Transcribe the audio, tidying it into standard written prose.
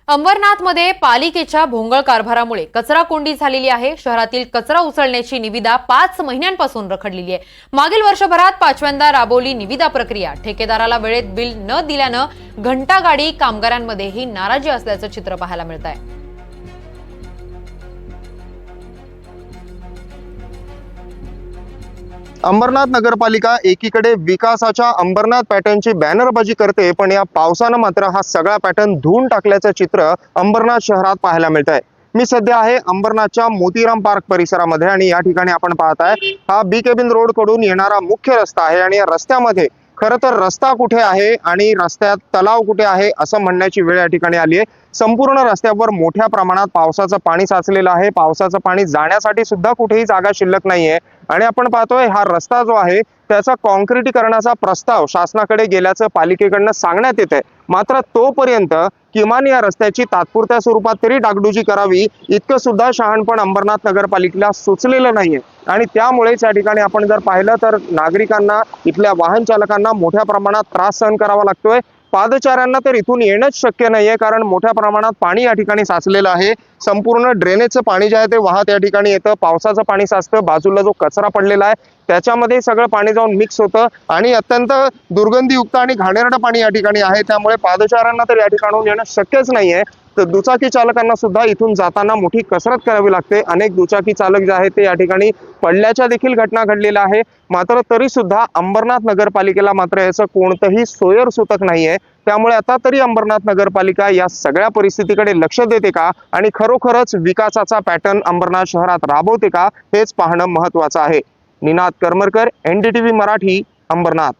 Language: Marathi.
अंबरनाथमध्ये पालिकेच्या भोंगळ कारभारामुळे कचरा कोंडी झालेली आहे। शहरातील कचरा उचलण्याची निविदा 5 महिन्यांपासून रखडलेली आहे। मागील वर्षभरात पाचव्यांदा राबवली निविदा प्रक्रिया। ठेकेदाराला वेळेत बिल न दिल्यानं घंटागाडी कामगारांमध्येही नाराजी असल्याचं चित्र पाहायला मिळत आहे। अंबरनाथ नगरपालिका एकीकडे विकासाच्या अंबरनाथ पॅटर्नची बॅनरबाजी करते, पण या पावसानं मात्र हा सगळा पॅटर्न धुवून टाकल्याचं चित्र अंबरनाथ शहरात पाहायला मिळत आहे। मी सध्या आहे अंबरनाथच्या मोतीराम पार्क परिसरामध्ये आणि या ठिकाणी आपण पाहताय हा बी केबिन रोड कडून येणारा मुख्य रस्ता आहे आणि या रस्त्यामध्ये खरं तर रस्ता कुठे आहे आणि रस्त्यात तलाव कुठे आहे असं म्हणण्याची वेळ या ठिकाणी आली आहे। संपूर्ण रस्त्यावर मोठ्या प्रमाणात पावसाचं पाणी साचलेलं आहे। पावसाचं पाणी जाण्यासाठी सुद्धा कुठेही जागा शिल्लक नाहीये आणि आपण पाहतोय हा रस्ता जो आहे त्याचा कॉन्क्रिटीकरणाचा प्रस्ताव शासनाकडे गेल्याचं पालिकेकडनं सांगण्यात येत आहे। मात्र तोपर्यंत किमान या रस्त्याची तात्पुरत्या स्वरूपात तरी डागडुजी करावी इतकं सुद्धा शहाणपण अंबरनाथ नगरपालिकेला सुचलेलं नाहीये आणि त्यामुळेच या ठिकाणी आपण जर पाहिलं तर नागरिकांना, इथल्या वाहन चालकांना मोठ्या प्रमाणात त्रास सहन करावा लागतोय। पादचाऱ्यांना तर इथून येणंच शक्य नाहीये, कारण मोठ्या प्रमाणात पाणी या ठिकाणी साचलेलं आहे। संपूर्ण ड्रेनेजचं पाणी जे आहे ते वाहत या ठिकाणी येतं, पावसाचं पाणी साचतं, बाजूला जो कचरा पडलेला आहे त्याच्यामध्ये सगळं पाणी जाऊन मिक्स होतं आणि अत्यंत दुर्गंधीयुक्त आणि घाणेरडं पाणी या ठिकाणी आहे। त्यामुळे पादचाऱ्यांना तर या ठिकाणाहून येणं शक्यच नाहीये। तर दुचाकी चालकांना सुद्धा इथून जाताना मोठी कसरत करावी लागते। अनेक दुचाकी चालक जे आहेत ते या ठिकाणी पडल्याच्या देखील घटना घडलेल्या आहे। मात्र तरी सुद्धा अंबरनाथ नगरपालिकेला मात्र याचं कोणतंही सोयर सुतक नाहीये। त्यामुळे आता तरी अंबरनाथ नगरपालिका या सगळ्या परिस्थितीकडे लक्ष देते का आणि खरोखरच विकासाचा पॅटर्न अंबरनाथ शहरात राबवते का हेच पाहणं महत्त्वाचं आहे। निनाद करमरकर, NDTV मराठी, अंबरनाथ।